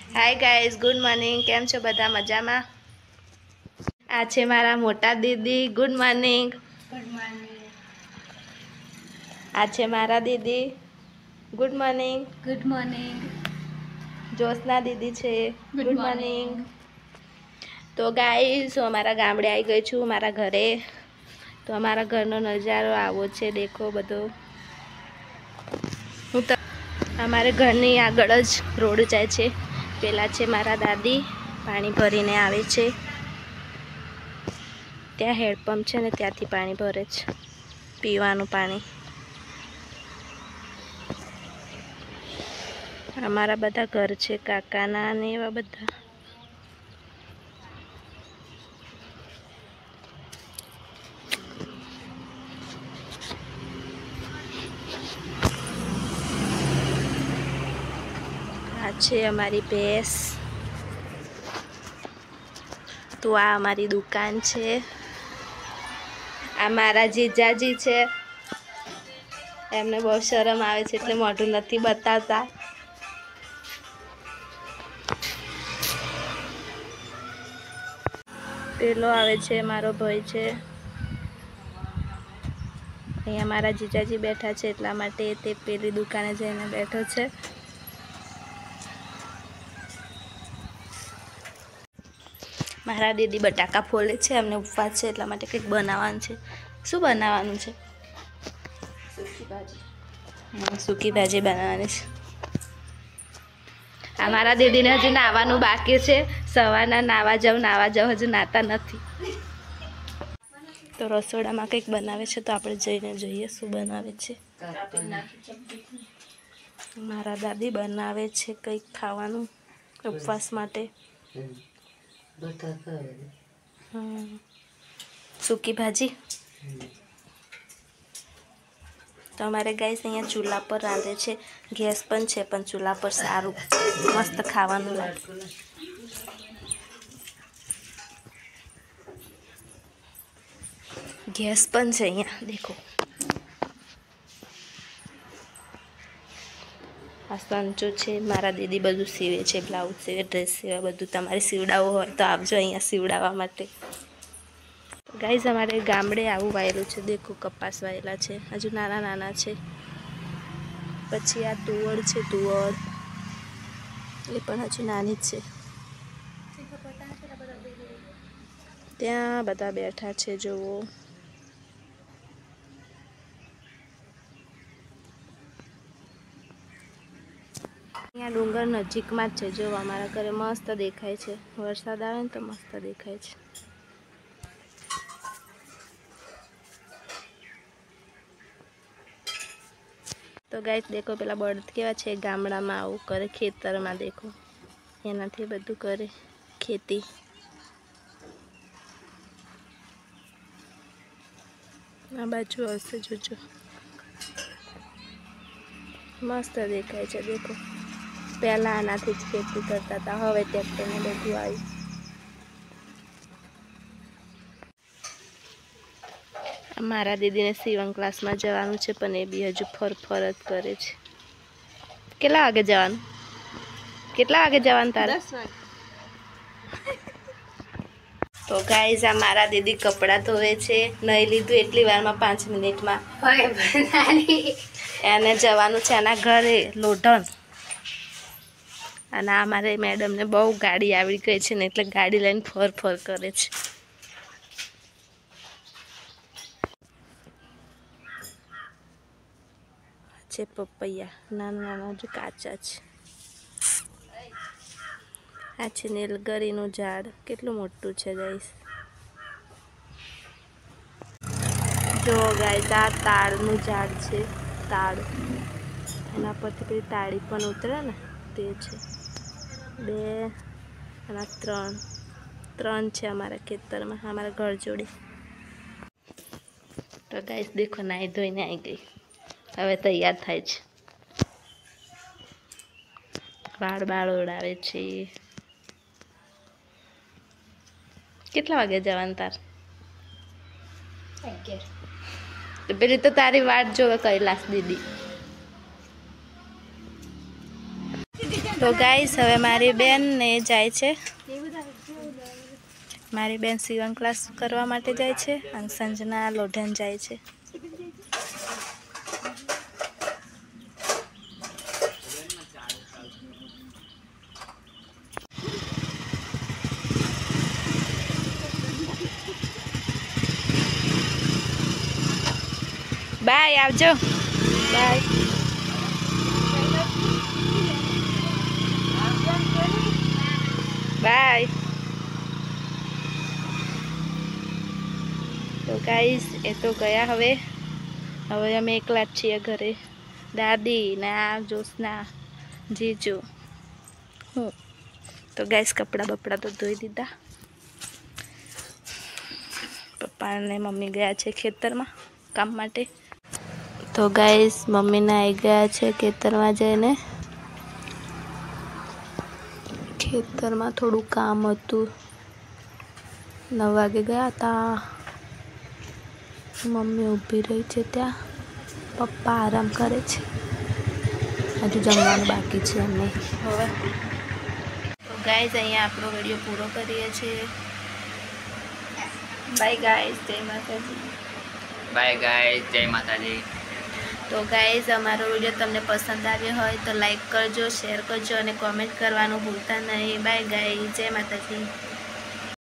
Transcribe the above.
हाय guys, good morning. केम छो बधा मजामा? आ छे मारा मोटा दीदी। Good morning. Good morning. आ छे मारा दीदी। Good morning. Good morning. Jyotsna दीदी छे। Good morning. तो गाइस हमारा गामडे आई गई छू मारा घरे। तो हमारा घरनो नजारो आवो छे, देखो बधो। हमारे घरनी आगळ ज रोड जाय छे। पेला छे मारा दादी पाणी भरीने आवे छे। त्या हेडपंप छे ने त्याथी पाणी भरे छे, पीवानुं पाणी। अमारा बधा घर छे काकाना ने एवा बधा। आ छे अमारी भैंस। तो आ अमारी दुकान छे। आ मारा जीजाजी छे। एमने बहुत शरम आवे छे એટલે મોઢું નથી બતાવતા। પેલો આવે છે મારો ભાઈ છે। અહીંયા મારા જીજાજી બેઠા છે એટલા માટે તે પેલી દુકાને જઈને બેઠો છે। મારા દીદી બટાકા ફોલે છે, એમને ઉપવાસ છે એટલા માટે કંઈક બનાવવાનું છે। શું બનાવવાનું છે? સૂકી ભાજી બનાવવાની છે। આ મારા દીદીને હજુ નાવાનું બાકી છે। સવારના નાવા જાવ હજુ નાતા નથી। તો રસોડામાં કંઈક બનાવે છે તો આપણે જઈને જોઈએ શું બનાવે છે। મારા દાદી બનાવે છે કંઈક ખાવાનું ઉપવાસ માટે। સૂકી ભાજી। तो अमारे गाइस अहीं चूल्हा पर रांधे छे। गैस पण छे पण चूल्हा पर सारू मस्त खावानुं लागे। गैस पण छे अहीं देखो। आ संचो छे। मारा दीदी बधुं सीवे छे, ब्लाउज सीवे, ड्रेस सीवे, बधुं। तमारे सीवडावो होय तो आवजो अहीं सीवडावा माटे। गाइस हमारे गामडे आવું વાયેલું છે, देखो कपास वाયેલા છે, हजू नाना नाना છે। પછી આ તુવર છે, તુવર એ પણ હજુ નાની જ છે। ત્યાં બધા બેઠા છે જોવો। અહીંયા ડુંગર નજીકમાં જ છે, જો અમારા ઘરે મસ્ત દેખાય છે। વરસાદ આવે ને તો મસ્ત દેખાય છે। तो गाइस देखो पेला बर्ड केवा छे, गामडामां आवुं करे, खेतरमां देखो एनाथी बधुं करे खेती। आ बाजू हशे जोजो, मस्त देखाय छे देखो। पहला आनाथी ज खेती करता था, हवे ट्रेक्टर ने बधुं आव्युं। मारा दीदी ने सीवण क्लास में जवानुं छे पण ए बी हजू फरफर ज करे छे। केटला वागे जवानुं? केटला वागे जवानुं तारे? 10 वागे। तो गाइस आ मारा दीदी कपड़ा धोवे छे। नहीं लीधुं एटली वारमां 5 मिनिटमां एने जवानुं छे एना घरे लोढण। अने आ मारे मैडम ने बहु गाड़ी आवड़ी गई छे ने એટલે गाड़ी लईने फर करे छे। छे पपैया नाना नाना जो काचा छे। आ छे नीलगरीनुं झाड, केटલું મોટું છે गाइस। जो गाइस आ ताड़नुं झाड छे, ताड़ एना परथी पेली ताड़ी पण उतरे ने ते छे। 2 અને 3 છે અમારા ખેતરમાં, અમારા ઘર જોડે। तो गाइस देखो नाई धोईने आई गई, हवे तैयार थाय छे। वाळ बाळ ओडावे छे। કેટલા વાગે જવાનું તાર? 11। तो पेली तो तारी वाट जोवे कैलाश दीदी। તો ગાઈસ હવે મારી બેન ને જાય છે, મારી બેન સીવણ ક્લાસ કરવા માટે જાય છે અને સંજના લોઢન જાય છે. બાય, આવજો. બાય. બાય. તો ગાઈસ એ તો ગયા. હવે અમે એકલા જ છીએ ઘરે, દાદી ને આ જોશના જીજુ હું. તો ગાઈસ કપડાં બપડા તો ધોઈ દીધા. પપ્પા અને મમ્મી ગયા છે ખેતરમાં કામ માટે. તો ગાઈસ મમ્મીને આવી ગયા છે ખેતરમાં જઈને. ખેતરમાં થોડું કામ હતું, 9 વાગે ગયા હતા. મમ્મી ઊભી રહી છે ત્યાં, પપ્પા આરામ કરે છે, હજુ જમવાનું બાકી છે એમને. હવે તો ગાઈસ અહીંયા આપણો વિડીયો પૂરો કરીએ છીએ. બાય ગાઈસ, જય માતાજી. બાય ગાઈસ, જય માતાજી. તો ગાઈસ અમારો વિડીયો તમને પસંદ આવ્યો હોય તો લાઈક કરજો, શેર કરજો અને કોમેન્ટ કરવાનું ભૂલતા નહીં. બાય ગાઈસ, જય માતાજી.